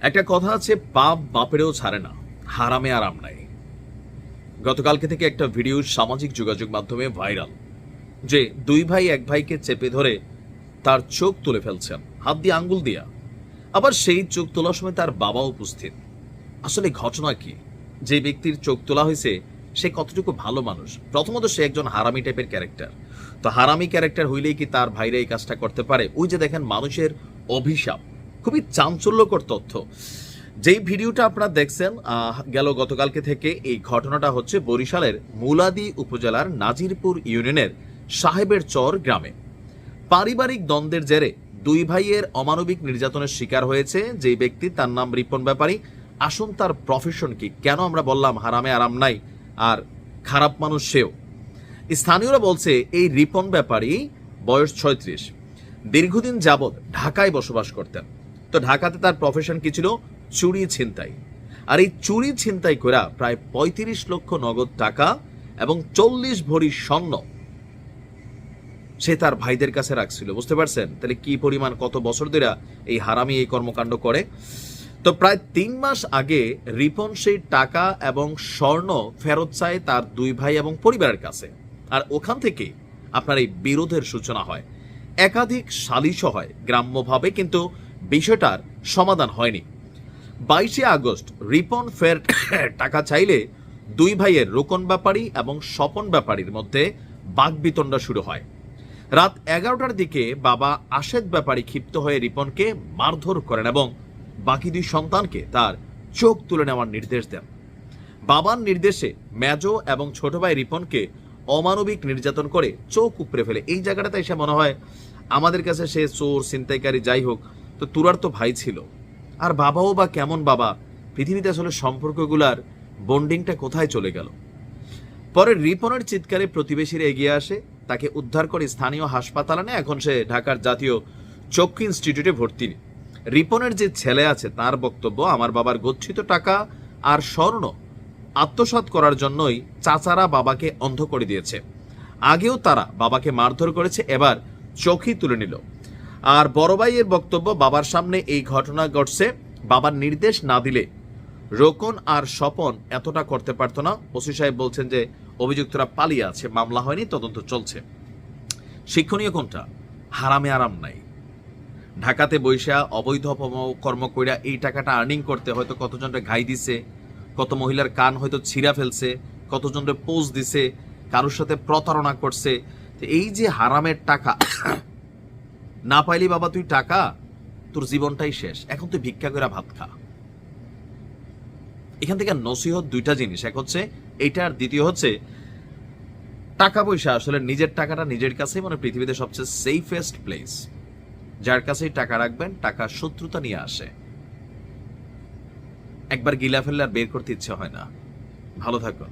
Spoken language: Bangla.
একটা কথা আছে, পাপ বাপেরেও ছাড়ে না, হারামে আরাম নাই। গতকালকে থেকে একটা ভিডিও সামাজিক যোগাযোগ মাধ্যমে ভাইরাল, যে দুই ভাই এক ভাইকে চেপে ধরে তার চোখ তুলে ফেলছেন হাত দিয়ে, আঙ্গুল দিয়া। আবার সেই চোখ তোলার সময় তার বাবা উপস্থিত। আসলে ঘটনা কি? যে ব্যক্তির চোখ তোলা হয়েছে সে কতটুকু ভালো মানুষ? প্রথমত সে একজন হারামি টাইপের ক্যারেক্টার। তো হারামি ক্যারেক্টার হইলেই কি তার ভাইরা এই কাজটা করতে পারে? ওই যে দেখেন, মানুষের অভিশাপ। খুবই চাঞ্চল্যকর তথ্য। যেই ভিডিওটা আপনারা দেখছেন গতকালকে থেকে, এই ঘটনাটা হচ্ছে বরিশালের মুলাদি উপজেলার নাজিরপুর ইউনিয়নের সাহেবের চর গ্রামে। পারিবারিক দ্বন্দ্বের জেরে দুই ভাইয়ের অমানবিক নির্যাতনের শিকার হয়েছে যে ব্যক্তি, তার নাম রিপন ব্যাপারী। আসুন তার প্রফেশন কি? কেন আমরা বললাম হারামে আরাম নাই আর খারাপ মানুষ সেও? স্থানীয়রা বলছে এই রিপন ব্যাপারী বয়স 36, দীর্ঘদিন যাবৎ ঢাকায় বসবাস করতেন। তো ঢাকাতে তার প্রফেশন কি ছিল? চুরি ছিনতাই। আর এই চুরি ছিনতাই করে প্রায় 35 লক্ষ নগদ টাকা এবং 40 ভরি স্বর্ণ সে তার ভাইদের কাছে রাখছিল। বুঝতে পারছেন তাহলে কি পরিমাণ, কত বছর ধরে এই হারামি এই কর্মকাণ্ড করে। তো প্রায় 3 মাস আগে রিপন সেই টাকা এবং স্বর্ণ ফেরত চায় তার দুই ভাই এবং পরিবারের কাছে। আর ওখান থেকে আপনার এই বিরোধের সূচনা হয়, একাধিক সালিশও হয় গ্রাম্যভাবে, কিন্তু বিষয়টার সমাধান হয়নি। 22 আগস্ট রিপন ফের টাকা চাইলে দুই ভাইয়ের রোকন ব্যাপারী এবং স্বপন ব্যাপারীর মধ্যে বাকবিতণ্ডা শুরু হয়। রাত 11টার দিকে বাবা আশেদ ব্যাপারী ক্ষিপ্ত হয়ে রিপনকে মারধর করেন এবং বাকি দুই সন্তানকে তার চোখ তুলে নেওয়ার নির্দেশ দেন। বাবার নির্দেশে মেজো এবং ছোট ভাই রিপনকে অমানবিক নির্যাতন করে চোখ উপড়ে ফেলে। এই জায়গাটাতে এসে মনে হয় আমাদের কাছে সে চোর ছিনতাইকারী যাই হোক, তো তোরার তো ভাই ছিল। আর বাবাও বা কেমন বাবা? পৃথিবীতে আসলে সম্পর্কগুলার বন্ডিংটা কোথায় চলে গেল? পরে রিপনের চিৎকারে প্রতিবেশীরা এগিয়ে আসে, তাকে উদ্ধার করে স্থানীয় হাসপাতালে নেয়। এখন সে ঢাকার জাতীয় চক্ষু ইনস্টিটিউটে ভর্তি। রিপনের যে ছেলে আছে তার বক্তব্য, আমার বাবার গচ্ছিত টাকা আর স্বর্ণ আত্মসাৎ করার জন্যই চাচারা বাবাকে অন্ধ করে দিয়েছে। আগেও তারা বাবাকে মারধর করেছে, এবার চোখই তুলে নিল। আর বড় ভাইয়ের বক্তব্য, বাবার সামনে এই ঘটনা ঘটছে, বাবার নির্দেশ না দিলে রোকন আর স্বপন এতটা করতে পারতো না। ওসি সাহেব বলছেন যে অভিযুক্তরা পালিয়ে আছে, মামলা হয়নি, তদন্ত চলছে। শিক্ষণীয় কোনটা? হারামে আরাম নাই। ঢাকাতে বৈশা অবৈধ কর্ম কইরা এই টাকাটা আর্নিং করতে হয়তো কতজনরে ঘাই দিছে, কত মহিলার কান হয়তো ছিঁড়া ফেলছে, কতজনরে পোজ দিছে, কারোর সাথে প্রতারণা করছে। এই যে হারামের টাকা না পাইলি বাবা তুই টাকা, তোর জীবনটাই শেষ, এখন তুই ভিক্ষা করে ভাত খা। এখান থেকে নসিহত দুইটা জিনিস, এক হচ্ছে এইটা, আর দ্বিতীয় হচ্ছে টাকা পয়সা আসলে নিজের টাকাটা নিজের কাছেই মানে পৃথিবীতে সবচেয়ে সেফেস্ট প্লেস। যার কাছেই টাকা রাখবেন, টাকা শত্রুতা নিয়ে আসে, একবার গিলা ফেললে আর বের করতে ইচ্ছে হয় না। ভালো থাকুন।